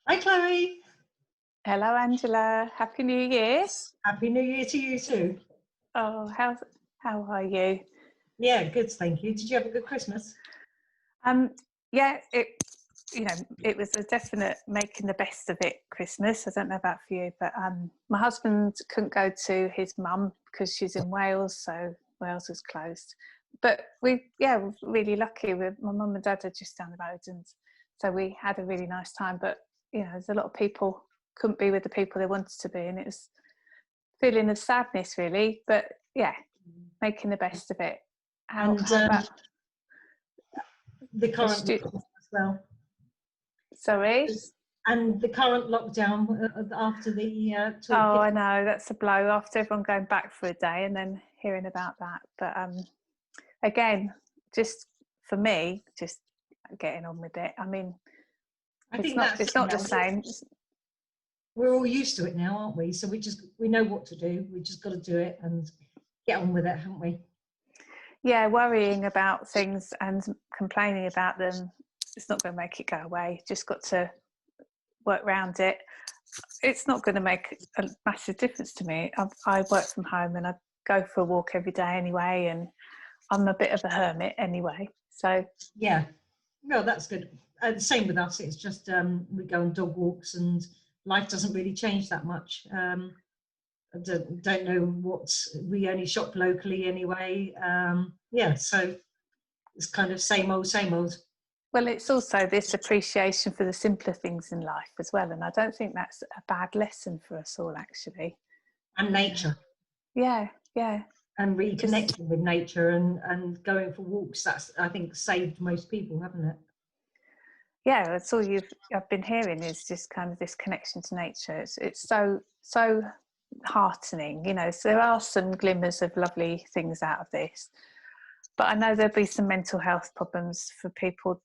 Hi, Chloe. Hello, Angela. Happy New Year. Happy New Year to you too. Oh, how are you? Yeah, good, thank you. Did you have a good Christmas? Um, yeah, it was a definite making the best of it Christmas. I don't know about for you, but my husband couldn't go to his mum because she's in Wales, so Wales was closed. But we're really lucky. My mum and dad are just down the road, and so we had a really nice time. But there's a lot of people couldn't be with the people they wanted to be, and it was feeling of sadness really. But yeah, making the best of it. And How about the a current lockdown as well. sorry? And the current lockdown after the talk. Oh, I know, that's a blow after everyone going back for a day and then hearing about that. But again, just for me, just getting on with it. I mean, I it's think not that's it's it not now. the same. We're all used to it now, aren't we? So we know what to do. We just got to do it and get on with it, haven't we? Yeah, worrying about things and complaining about them, it's not going to make it go away. Just got to work around it. It's not going to make a massive difference to me. I work from home and I go for a walk every day anyway, and I'm a bit of a hermit anyway. So Yeah. Well, that's good. Same with us. It's just we go on dog walks and life doesn't really change that much. I don't know what, we only shop locally anyway. Yeah, so it's kind of same old, same old. well, it's also this appreciation for the simpler things in life as well, and I don't think that's a bad lesson for us all, actually. And nature, Yeah, and just reconnecting with nature and going for walks. That's, I think, saved most people, haven't it? yeah, that's all I've been hearing is just kind of this connection to nature. It's so heartening, so there are some glimmers of lovely things out of this, but I know there'll be some mental health problems for people,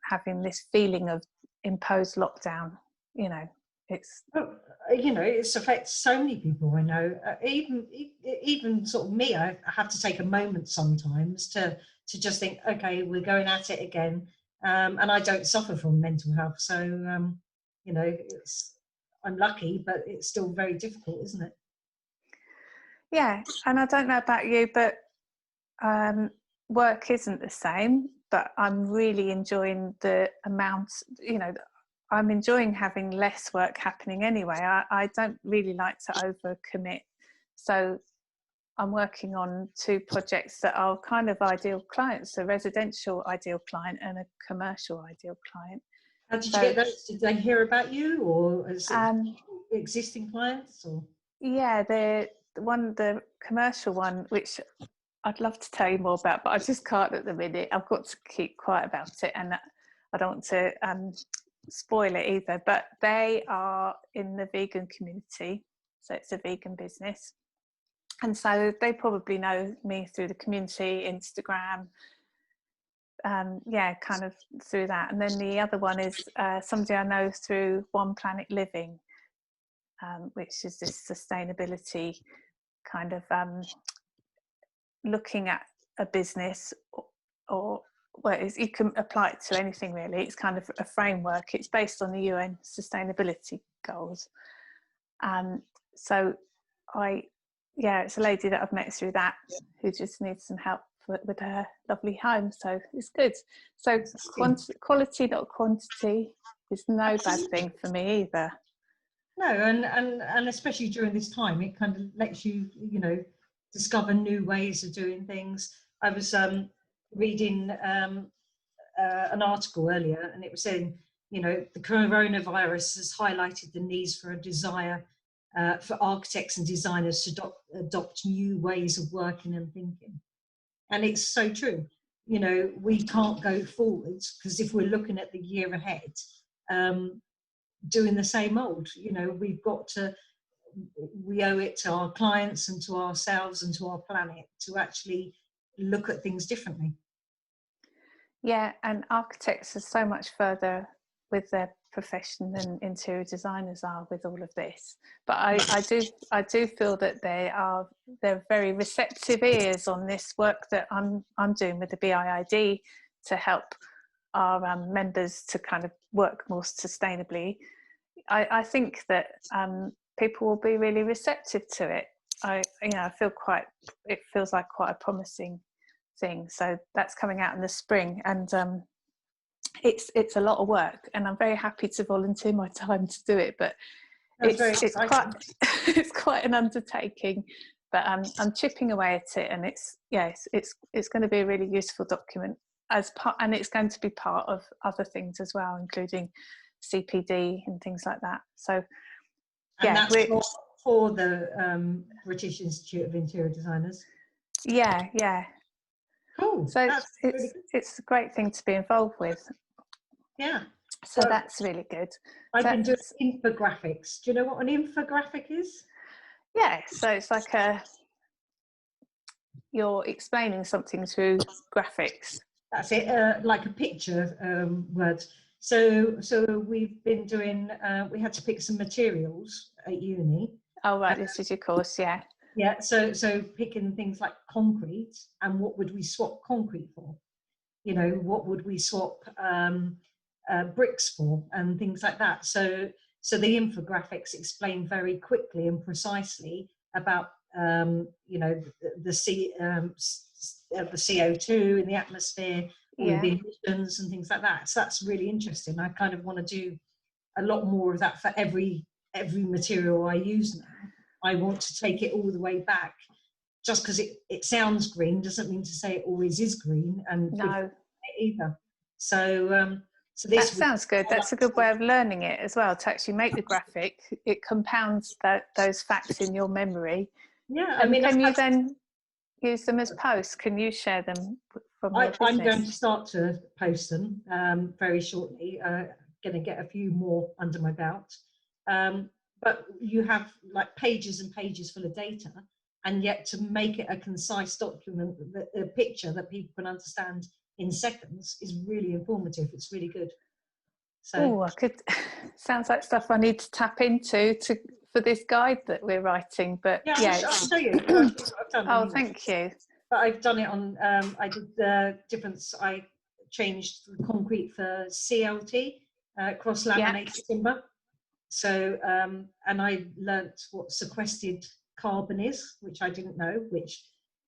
having this feeling of imposed lockdown. It's Well, it's affects so many people I know. Even sort of me, I have to take a moment sometimes to just think, okay, we're going at it again, and I don't suffer from mental health, so it's, I'm lucky, but it's still very difficult, isn't it? yeah, and I don't know about you, but work isn't the same, but I'm really enjoying the amount, I'm enjoying having less work happening anyway. I don't really like to overcommit. So I'm working on two projects that are kind of ideal clients, a residential ideal client and a commercial ideal client. How did you So get those? Did they hear about you, or is it um, existing clients? Or yeah, the commercial one, which I'd love to tell you more about, but I just can't at the minute. I've got to keep quiet about it, and I don't want to spoil it either. But they are in the vegan community, so it's a vegan business, and so they probably know me through the community, Instagram, kind of through that. And then the other one is somebody I know through One Planet Living, which is this sustainability kind of looking at a business or well, you can apply it to anything really. It's kind of a framework. It's based on the UN sustainability goals. So it's a lady that I've met through that who just needs some help with her lovely home. So it's good. So quality, not quantity, is no bad thing for me either. no, and especially during this time, it kind of lets you, discover new ways of doing things. I was reading an article earlier, and it was saying, the coronavirus has highlighted the needs for a desire for architects and designers to adopt new ways of working and thinking. And it's so true. We can't go forwards because if we're looking at the year ahead, doing the same old, we've got to, we owe it to our clients and to ourselves and to our planet to actually look at things differently. Yeah, and architects are so much further with their profession than interior designers are with all of this. But I do feel that they're very receptive ears on this work that I'm doing with the BIID to help our members to kind of work more sustainably. I think that people will be really receptive to it. I feel it feels like quite a promising thing. So that's coming out in the spring, and it's a lot of work, and I'm very happy to volunteer my time to do it. But it's quite it's quite an undertaking. But I'm chipping away at it, and it's going to be a really useful document and it's going to be part of other things as well, including CPD and things like that. So and that's for the British Institute of Interior Designers. Yeah. Cool. So it's a great thing to be involved with. Yeah. So that's really good. I've been doing infographics. Do you know what an infographic is? Yeah, so it's like you're explaining something through graphics. That's it, like a picture word. So we've been doing, we had to pick some materials at uni. Oh, right, this is your course, yeah. Yeah, so picking things like concrete, and what would we swap concrete for? You know, what would we swap bricks for, and things like that. So the infographics explain very quickly and precisely about you know, the CO2 in the atmosphere, all of the emissions and things like that. So that's really interesting. I kind of want to do a lot more of that for every material I use now. I want to take it all the way back. Just because it sounds green doesn't mean to say it always is green, and no either. So this that sounds good. That's a good way of learning it as well, to actually make the graphic. It compounds those facts in your memory. Yeah, and can you then use them as posts? Can you share them from your business? I'm going to start to post them very shortly. Going to get a few more under my belt. But you have like pages and pages full of data, and yet to make it a concise document, a picture that people can understand in seconds, is really informative. It's really good. So sounds like stuff I need to tap into for this guide that we're writing. But yeah, I'll show you. I've done oh, thank you. But I've done it on. I did the difference. I changed the concrete for CLT, cross laminated timber. So and I learnt what sequestered carbon is, which I didn't know, which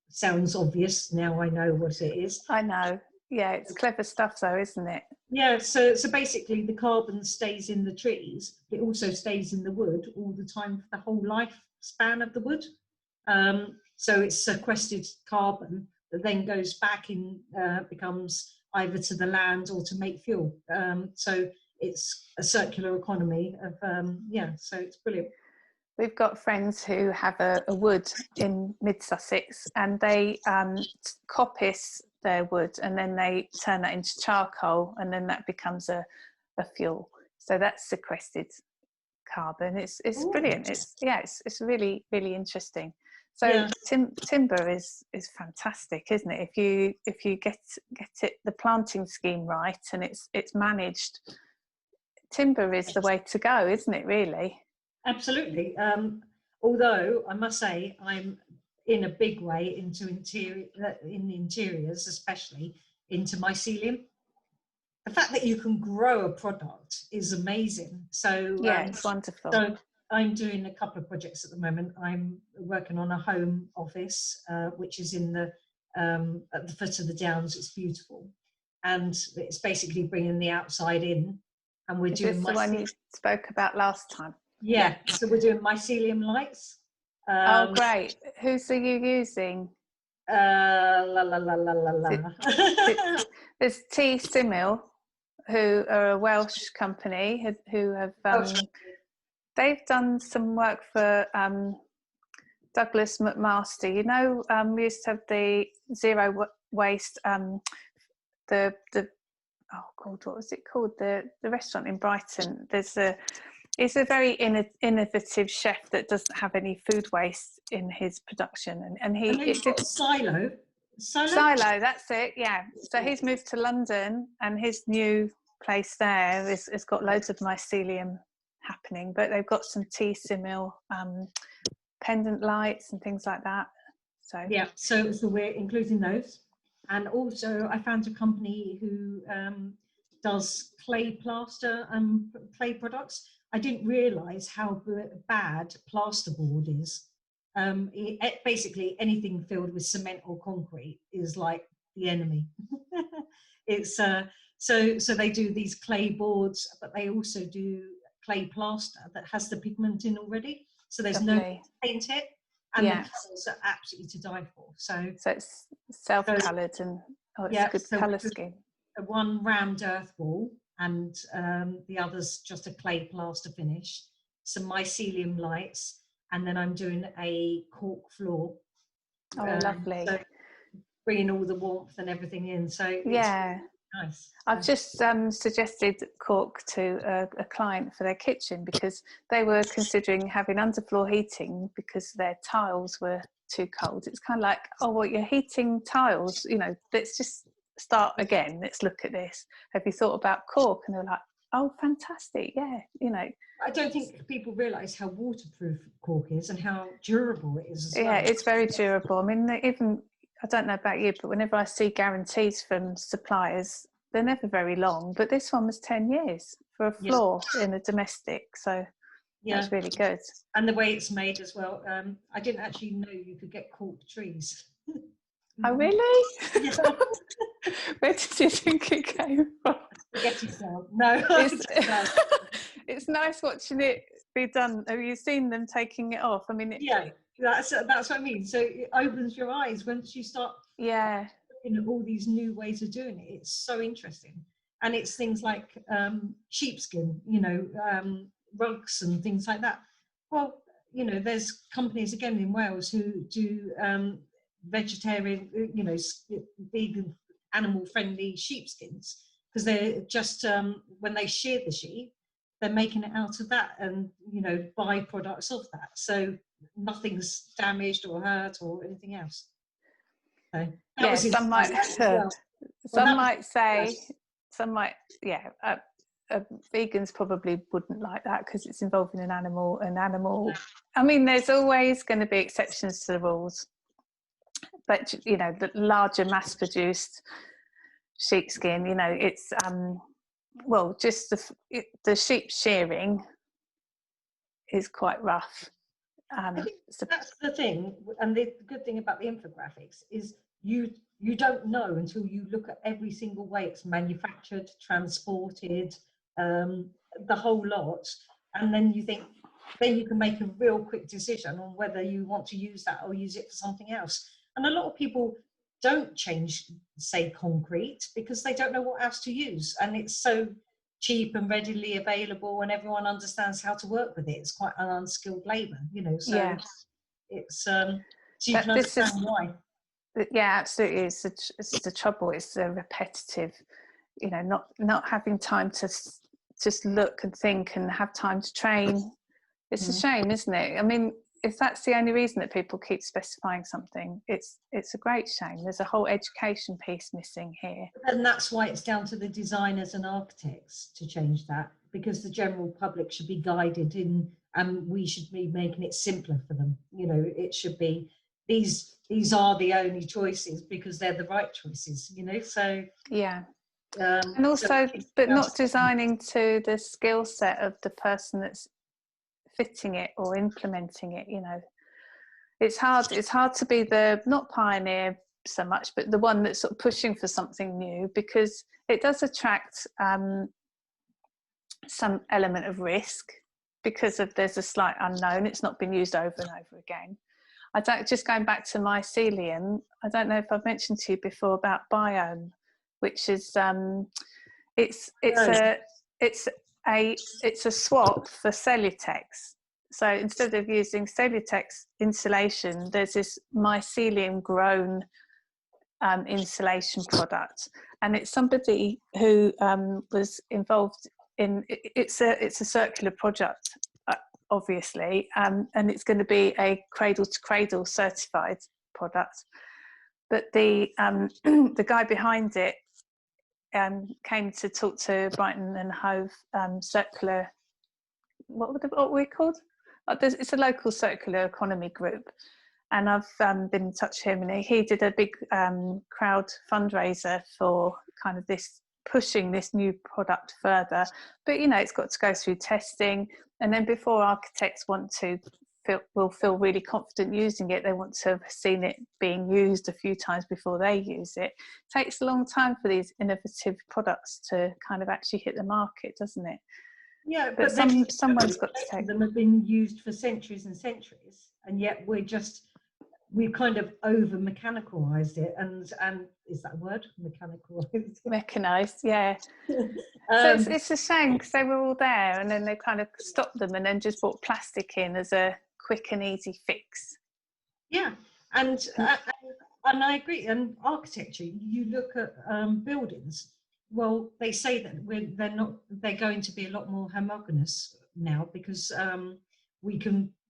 sounds obvious. Now I know what it is. I know. Yeah, it's clever stuff though, isn't it? Yeah, so basically the carbon stays in the trees. It also stays in the wood all the time for the whole lifespan of the wood. So it's sequestered carbon that then goes back in, becomes either to the land or to make fuel. So it's a circular economy of, so it's brilliant. We've got friends who have a wood in mid Sussex, and they coppice their wood, and then they turn that into charcoal, and then that becomes a fuel. So that's sequestered carbon. It's brilliant. It's really, really interesting. So timber is fantastic, isn't it? If you get it the planting scheme right, and it's managed, timber is the way to go, isn't it? Really. Absolutely. Although I must say, I'm in a big way into in the interiors, especially into mycelium. The fact that you can grow a product is amazing. So it's wonderful. So I'm doing a couple of projects at the moment. I'm working on a home office, which is in the at the foot of the Downs. It's beautiful, and it's basically bringing the outside in. And we're doing the one you spoke about last time. Yeah, so we're doing mycelium lights. Oh, great. Whose are you using? There's T. Simil, who are a Welsh company who have they've done some work for Douglas McMaster. You know, we used to have the zero waste the oh God, what was it called? The restaurant in Brighton. He's a very innovative chef that doesn't have any food waste in his production, and Silo, that's it. Yeah, so he's moved to London, and his new place there has got loads of mycelium happening, but they've got some T. Simil pendant lights and things like that. So we're including those. And also I found a company who does clay plaster and clay products. I didn't realise how bad plasterboard is. Basically, anything filled with cement or concrete is like the enemy. It's so they do these clay boards, but they also do clay plaster that has the pigment in already. So there's no paint it, and the colours are absolutely to die for. So it's self-coloured and it's a good colour scheme. One rammed earth wall, and the other's just a clay plaster finish. Some mycelium lights, and then I'm doing a cork floor. Oh, lovely! So bringing all the warmth and everything in. So it's really nice. I've just suggested cork to a client for their kitchen because they were considering having underfloor heating because their tiles were too cold. It's kind of like, oh, well, you're heating tiles, you know, let's just start again. Let's look at this. Have you thought about cork? And they're like, oh, fantastic. Yeah, you know. I don't think people realise how waterproof cork is and how durable it is as well. Yeah, it's very durable. I mean, even, I don't know about you, but whenever I see guarantees from suppliers, they're never very long. But this one was 10 years for a floor in a domestic. So that's really good. And the way it's made as well. I didn't actually know you could get cork trees. Oh, really? Yeah. Where did you think it came from? Spaghetti down. No. It's nice watching it be done. Have you seen them taking it off? I mean, that's what I mean. So it opens your eyes once you start looking at all these new ways of doing it. It's so interesting. And it's things like sheepskin, you know, rugs and things like that. Well, you know, there's companies again in Wales who do vegetarian, you know, vegan, animal-friendly sheepskins, because they're just when they shear the sheep, they're making it out of that, and you know, byproducts of that. So nothing's damaged or hurt or anything else. So some might say, vegans probably wouldn't like that because it's involving an animal. I mean, there's always going to be exceptions to the rules, but you know, the larger mass-produced sheepskin, you know, it's just the sheep shearing is quite rough. I think that's the thing, and the good thing about the infographics is you don't know until you look at every single way it's manufactured, transported, the whole lot, and then you can make a real quick decision on whether you want to use that or use it for something else. And a lot of people don't change, say, concrete because they don't know what else to use, and it's so cheap and readily available, and everyone understands how to work with it. It's quite an unskilled labour, you know. So it's so you can understand why. Yeah, absolutely. It's the trouble. It's the repetitive, you know, not having time to just look and think and have time to train. It's a shame, isn't it? I mean, if that's the only reason that people keep specifying something, it's a great shame. There's a whole education piece missing here. And that's why it's down to the designers and architects to change that, because the general public should be guided in, and we should be making it simpler for them. You know, it should be these are the only choices because they're the right choices, you know. So and also, but not designing to the skill set of the person that's fitting it or implementing it. You know, it's hard to be the, not pioneer so much, but the one that's sort of pushing for something new, because it does attract some element of risk because there's a slight unknown. It's not been used over and over again. Just going back to mycelium, I don't know if I've mentioned to you before about biome, which is it's a swap for Cellutex. So instead of using Cellutex insulation, there's this mycelium grown insulation product, and it's somebody who was involved in. It's a circular project, obviously, and it's going to be a cradle to cradle certified product. But the guy behind it came to talk to Brighton and Hove circular. What were we called? It's a local circular economy group, and I've been in touch with him, and he did a big crowd fundraiser for kind of this pushing this new product further. But, you know, it's got to go through testing. And then before architects will feel really confident using it, they want to have seen it being used a few times before they use it. It takes a long time for these innovative products to kind of actually hit the market, doesn't it? Yeah, but someone's got to take them. Have been used for centuries and centuries, and yet we've kind of over mechanicalized it, and is that a word, mechanized? Yeah. So it's a shame, because they were all there and then they kind of stopped them and then just brought plastic in as a quick and easy fix. Yeah, and I agree. And architecture, you look at buildings. Well, they say that they're going to be a lot more homogeneous now, because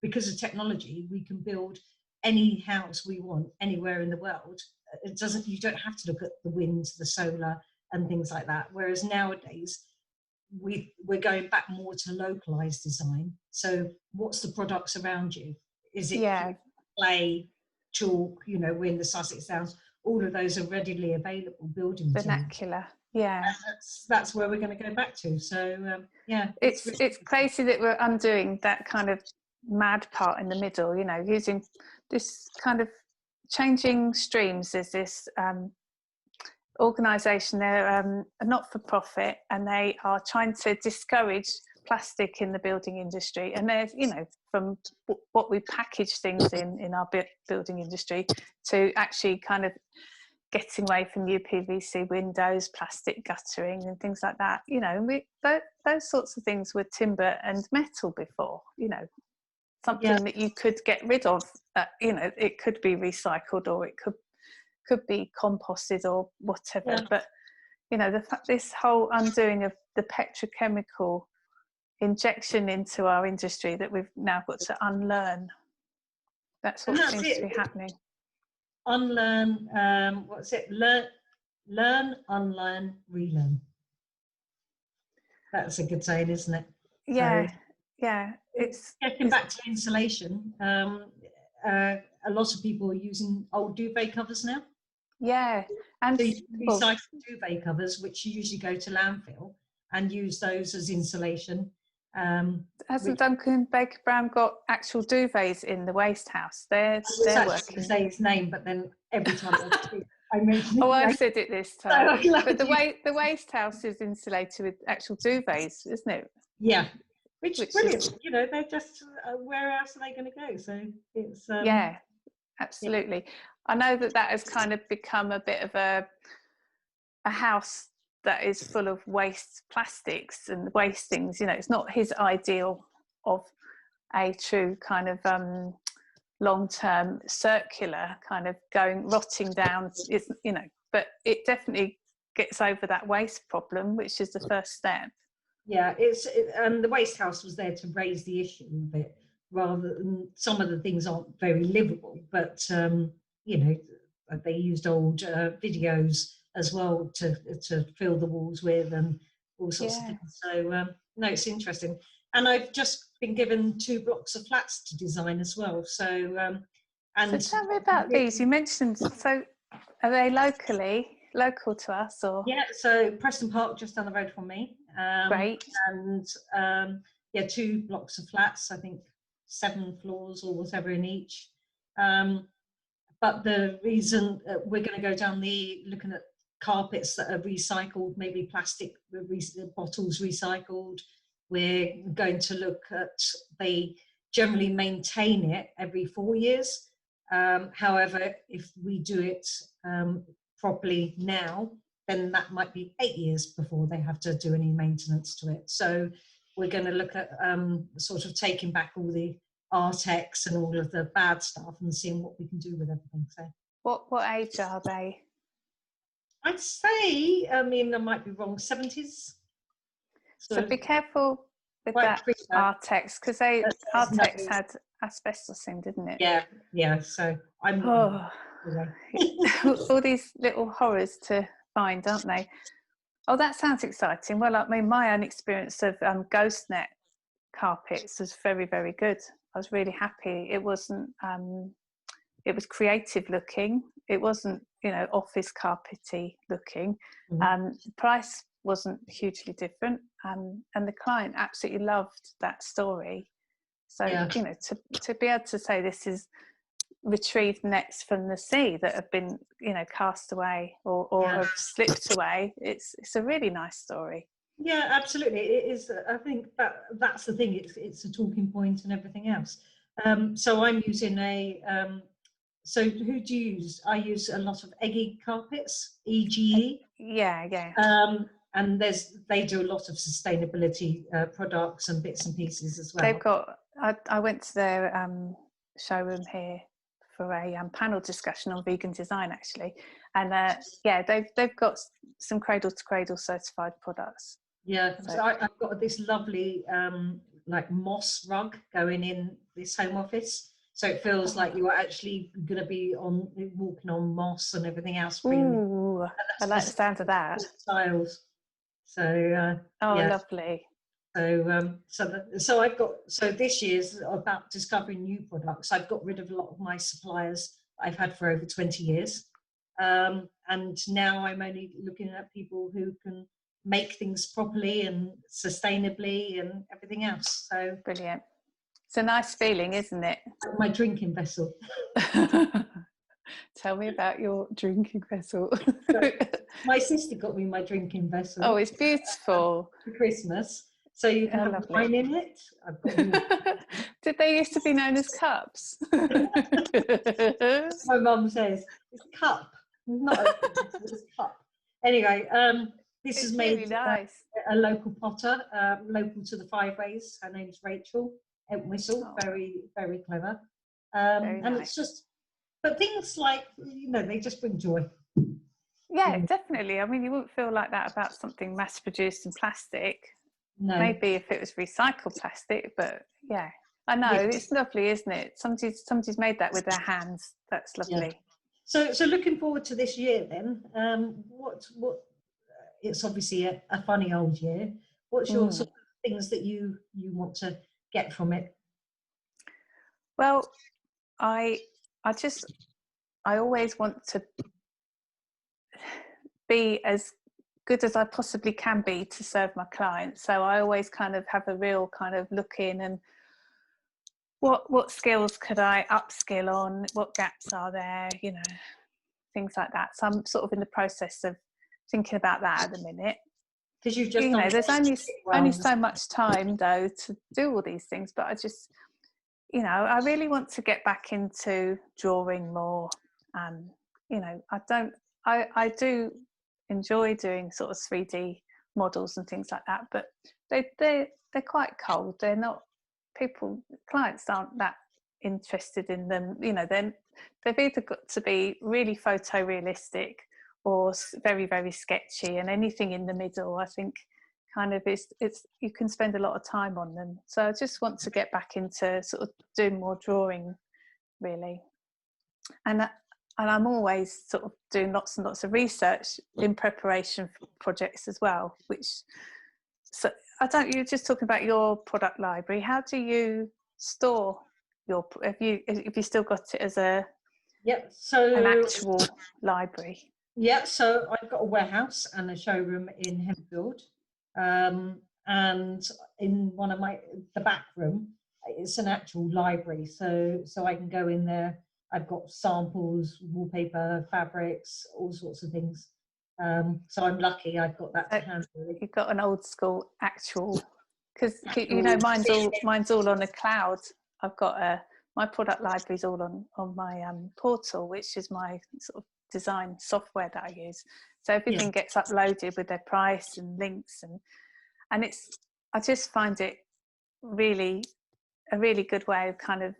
because of technology, we can build any house we want anywhere in the world. You don't have to look at the wind, the solar and things like that. Whereas nowadays we're going back more to localized design. So what's the products around you? Is it clay, chalk, you know, in the Sussex Downs, all of those are readily available building materials. Vernacular. Yeah, that's where we're going to go back to. So yeah, it's crazy that we're undoing that kind of mad part in the middle, you know, using this kind of changing streams. There's this organisation, they're a not-for-profit, and they are trying to discourage plastic in the building industry. And there's, you know, from what we package things in our building industry to actually kind of getting away from UPVC windows, plastic guttering and things like that. You know, those sorts of things were timber and metal before, you know, something that you could get rid of. You know, it could be recycled, or it could be composted or whatever. But, you know, this whole undoing of the petrochemical injection into our industry that we've now got to unlearn. That's what seems to be happening. Unlearn, what's it? Learn, unlearn, relearn. That's a good saying, isn't it? Yeah, yeah. It's getting back to insulation. A lot of people are using old duvet covers now. Yeah, and so you recycle duvet covers, which usually go to landfill, and use those as insulation. Hasn't Duncan Baker Brown got actual duvets in the waste house? They're working. Say his name, but then every time I mention it. Oh, I said it this time. But the waste house is insulated with actual duvets, isn't it? Yeah, which is brilliant. You know, they're just where else are they going to go? So it's yeah, absolutely. Yeah. I know that has kind of become a bit of a house that is full of waste plastics and waste things. You know, it's not his ideal of a true kind of long-term circular kind of rotting down. It's, you know, but it definitely gets over that waste problem, which is the first step. Yeah, and the waste house was there to raise the issue of it, rather than some of the things aren't very livable, but you know, they used old videos as well to fill the walls with, and all sorts of things. So no, it's interesting. And I've just been given 2 blocks of flats to design as well. So and so tell me about these. You mentioned, so are they local to us, or? Yeah, so Preston Park, just down the road from me. Great. And 2 blocks of flats, I think 7 floors or whatever in each. But the reason we're going to go down looking at carpets that are recycled, maybe plastic bottles recycled. We're going to look at, they generally maintain it every 4 years. However, if we do it properly now, then that might be 8 years before they have to do any maintenance to it. So we're going to look at sort of taking back all the Artex and all of the bad stuff and seeing what we can do with everything. So what age are they? I'd say, I mean, I might be wrong, 70s. So be careful with that Artex, because Artex had asbestos in, didn't it? Yeah. So I'm all these little horrors to find, aren't they? Oh, that sounds exciting. Well, I mean, my own experience of ghost net carpets was very, very good. I was really happy. It wasn't. It was creative looking. It wasn't, you know, office carpety looking. Price wasn't hugely different, and the client absolutely loved that story. So Yeah. you know, to be able to say this is retrieved nets from the sea that have been, you know, cast away or Yeah. have slipped away, it's a really nice story. Yeah, absolutely. It is. I think that's the thing. It's a talking point and everything else. So I'm using a. So who do you use? I use a lot of eggy carpets, EGE. Yeah. And they do a lot of sustainability products and bits and pieces as They've well. got. I went to their showroom here for a panel discussion on vegan design actually, and yeah, they've got some cradle to cradle certified products. Yeah, So, so I've got this lovely like moss rug going in this home office, so it feels like you are actually going to be walking on moss and everything else. ooh, I like the sound of that. Styles. So Oh, yeah. lovely. So I've got, so this year's about discovering new products. I've got rid of a lot of my suppliers I've had for over 20 years. And now I'm only looking at people who can make things properly and sustainably and everything else. So Brilliant. It's a nice feeling, isn't it? my drinking vessel. Tell me about your drinking vessel. My sister got me my drinking vessel. Oh, it's beautiful. For Christmas. So you can have wine in it. I've got Did they used to be known as cups? My mum says it's a cup, not it's a cup. Anyway, this is made really nice. a local potter, local to the Five Ways. Her name's Rachel Whistle. Very, very clever. Very and nice. it's just, but things like, you know, they just bring joy. Yeah, definitely. I mean, you wouldn't feel like that about something mass produced in plastic. No. Maybe if it was recycled plastic, but yeah, I know. Yeah. It's lovely, isn't it? Somebody's made that with their hands. That's lovely. Yeah. So looking forward to this year then. What it's obviously a funny old year. What's your sort of things that you want to get from it? Well, I always want to be as good as I possibly can be to serve my clients. So I always kind of have a real kind of look in and what skills could I upskill on? What gaps are there? You know, things like that. So I'm sort of in the process of thinking about that at the minute. Because you've just, you know, there's only so much time though to do all these things, but I just, you know, I really want to get back into drawing more. You know, I do enjoy doing sort of 3D models and things like that, but they're quite cold. They're not, clients aren't that interested in them. You know, they've either got to be really photorealistic or very, very sketchy, and anything in the middle, I think, kind of it's you can spend a lot of time on them. So I just want to get back into sort of doing more drawing, really. And I'm always sort of doing lots and lots of research in preparation for projects as well, which, so you're just talking about your product library. How do you store your, have you still got it as an actual library? Yeah, so I've got a warehouse and a showroom in Hempfield, and in the back room, it's an actual library. So I can go in there. I've got samples, wallpaper, fabrics, all sorts of things. So I'm lucky I've got that to hand. Really. You've got an old school actual, because you know mine's all on the cloud. I've got my product library's all on my portal, which is my sort of design software that I use. So everything gets uploaded with their price and links, and I just find it really a really good way of kind of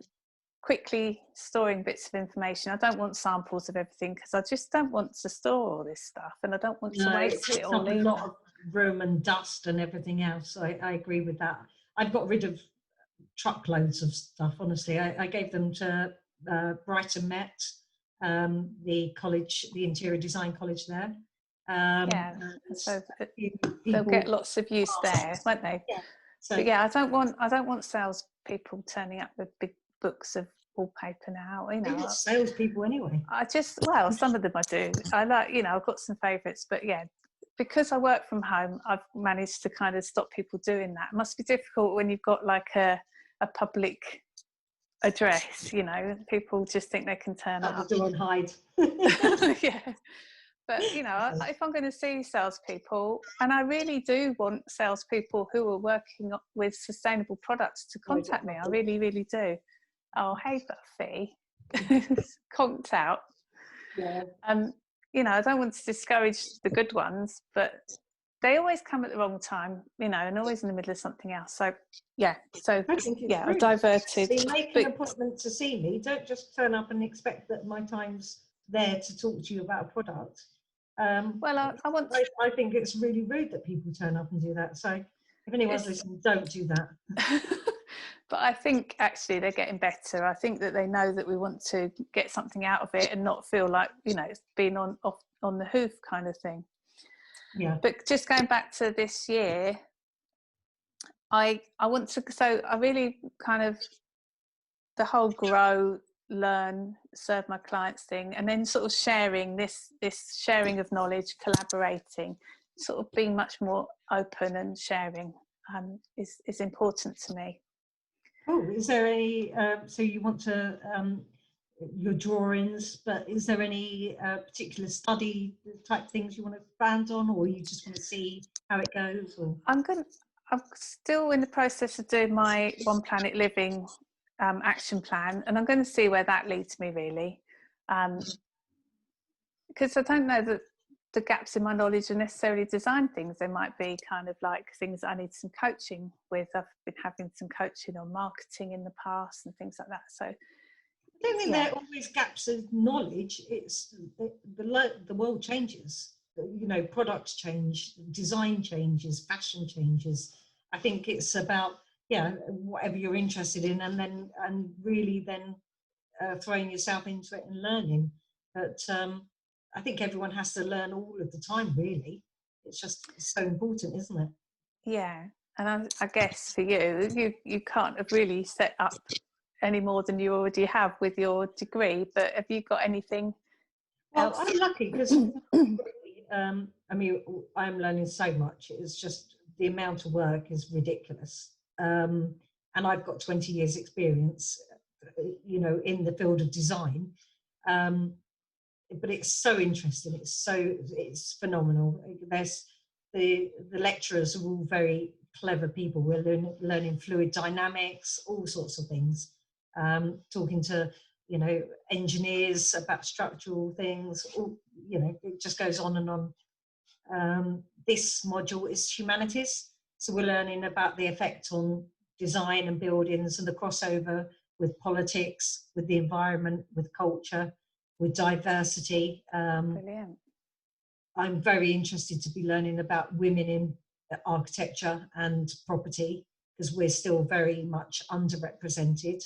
quickly storing bits of information. I don't want samples of everything because I just don't want to store all this stuff, and I don't want to waste it all. A lot of room and dust and everything else. I agree with that. I've got rid of truckloads of stuff, honestly. I gave them to Brighton Met, the interior design college there. So they'll get lots of use there, won't they? Yeah. But yeah, I don't want salespeople turning up with big books of wallpaper now. You know, they're not salespeople anyway. Some of them I do. I like, you know, I've got some favourites, but yeah, because I work from home, I've managed to kind of stop people doing that. It must be difficult when you've got like a public address, you know, people just think they can turn Shut up. the door and hide. Yeah. But, you know, if I'm going to see salespeople, and I really do want salespeople who are working with sustainable products to contact me, I really, really do. Oh, hey, Buffy, conked out. Yeah. You know, I don't want to discourage the good ones, but they always come at the wrong time, you know, and always in the middle of something else. So, yeah, I've diverted. So you make an appointment to see me. Don't just turn up and expect that my time's there to talk to you about a product. Well, I think it's really rude that people turn up and do that. So if anyone's listening, don't do that. But I think actually they're getting better. I think that they know that we want to get something out of it and not feel like, you know, it's been on the hoof kind of thing. Yeah. But just going back to this year, I want to, so I really kind of, the whole grow, learn, serve my clients thing, and then sort of sharing this sharing of knowledge, collaborating, sort of being much more open and sharing is important to me. Oh, is there any, so you want to, your drawings, but is there any particular study type things you want to expand on, or you just want to see how it goes? Or? I'm still in the process of doing my One Planet Living action plan, and I'm going to see where that leads me really, because I don't know that the gaps in my knowledge are necessarily design things. They might be kind of like things that I need some coaching with. I've been having some coaching on marketing in the past and things like that. So I don't think there are always gaps of knowledge. It's the world changes. You know, products change, design changes, fashion changes. I think it's about whatever you're interested in, and really then throwing yourself into it and learning. But I think everyone has to learn all of the time. Really, it's so important, isn't it? Yeah, and I guess for you can't have really set up any more than you already have with your degree. But have you got anything else? Well, I'm lucky because I mean, I'm learning so much. It's just the amount of work is ridiculous. And I've got 20 years experience, you know, in the field of design. But it's so interesting. It's phenomenal. There's the lecturers are all very clever people. We're learning fluid dynamics, all sorts of things. Talking to, you know, engineers about structural things. You know, it just goes on and on. This module is humanities, so we're learning about the effect on design and buildings and the crossover with politics, with the environment, with culture, with diversity. Brilliant. I'm very interested to be learning about women in architecture and property, because we're still very much underrepresented.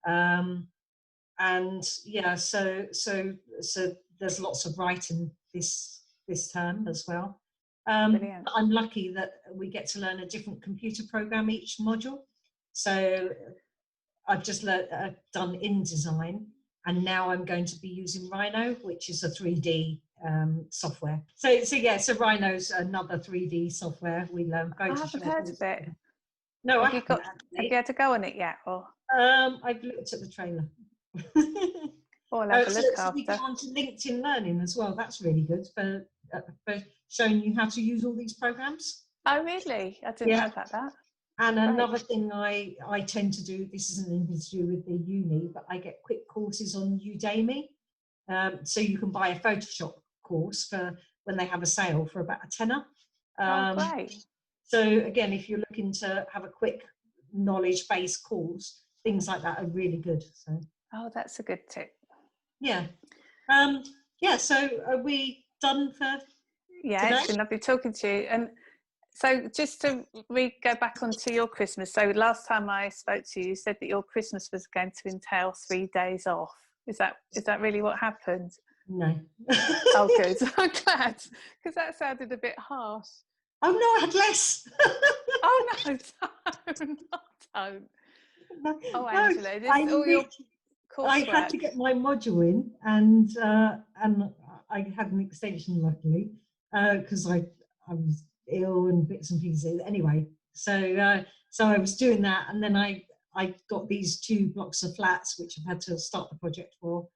And yeah, so there's lots of writing this term as well. I'm lucky that we get to learn a different computer program each module. So I've just done InDesign, and now I'm going to be using Rhino, which is a 3D software. So Rhino's another 3D software. We learn Photoshop. I haven't heard of it. No, have you had to go on it yet? Or I've looked at the trailer. I'll have a look so we go on to LinkedIn Learning as well. That's really good for showing you how to use all these programs. Oh, really? I didn't know about that. And another thing I tend to do, this isn't anything to do with the uni, but I get quick courses on Udemy. So you can buy a Photoshop course for when they have a sale for about a tenner. Great. So again, if you're looking to have a quick knowledge-based course, things like that are really good. So. Oh, that's a good tip. Yeah. So are we done for today? It's been lovely talking to you. And so just to go back onto your Christmas. So last time I spoke to you, you said that your Christmas was going to entail 3 days off. Is that really what happened? No. Oh, good. I'm glad, because that sounded a bit harsh. Oh, no, I had less. Oh, no, don't. Oh, Angela, this is all your coursework. I had to get my module in, and I had an extension, luckily, because I was ill and bits and pieces. Anyway, so I was doing that, and then I got these 2 blocks of flats, which I've had to start the project for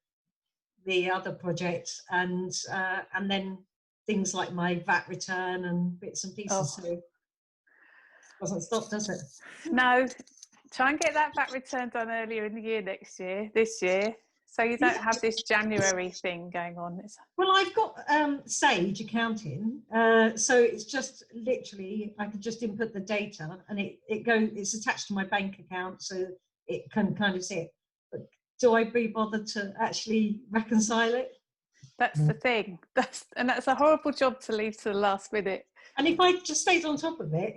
the other project, and then things like my VAT return and bits and pieces. So it doesn't stop, does it? No, try and get that VAT return done earlier in the year this year, so you don't have this January thing going on. Well, I've got Sage accounting, so it's just literally I could just input the data, and it's attached to my bank account, so it can kind of see it. But do I be bothered to actually reconcile it? That's the thing. That's a horrible job to leave to the last minute. And if I just stayed on top of it,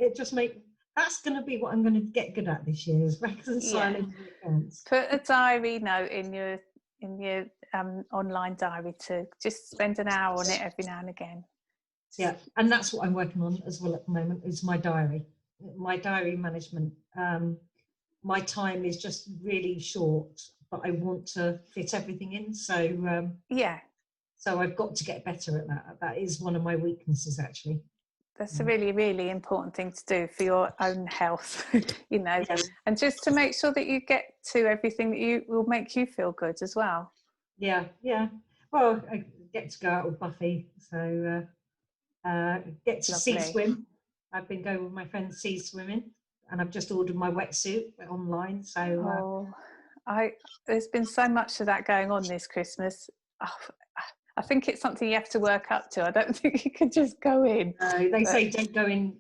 that's going to be what I'm going to get good at this year, is reconciling the accounts. Put a diary note in your online diary to just spend an hour on it every now and again. Yeah, and that's what I'm working on as well at the moment, is my diary management. My time is just really short, but I want to fit everything in. So so I've got to get better at that. That is one of my weaknesses, actually. That's a really, really important thing to do for your own health, you know, and just to make sure that you get to everything that will make you feel good as well. Yeah. Well, I get to go out with Buffy, so get to sea swim. I've been going with my friends sea swimming, and I've just ordered my wetsuit online. So there's been so much of that going on this Christmas. I think it's something you have to work up to. I don't think you can just go in. They say don't go in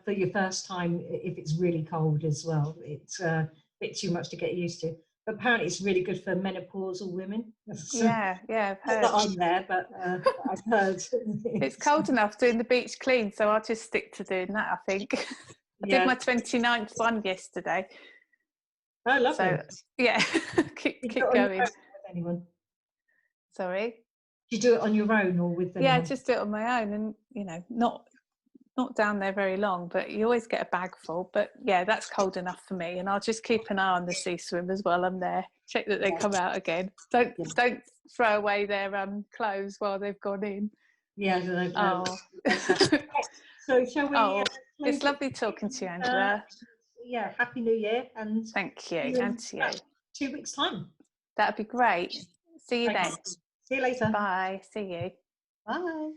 for your first time if it's really cold as well. It's a bit too much to get used to. But apparently it's really good for menopausal women. Yeah, I've heard. Not that I'm there, but I've heard. It's cold enough doing the beach clean, so I'll just stick to doing that, I think. I did my 29th one yesterday. Oh, lovely. So, yeah, keep going. With anyone? Sorry? Do you do it on your own or with them? Yeah, I just do it on my own, and you know, not down there very long, but you always get a bag full. But yeah, that's cold enough for me, and I'll just keep an eye on the sea swimmers while I'm there. Check that they come out again. Don't throw away their clothes while they've gone in. Yeah. So shall we? It's lovely talking to you, Angela. Happy New Year, and thank you, and to you. 2 weeks' time. That'd be great. See you then. See you later. Bye. See you. Bye.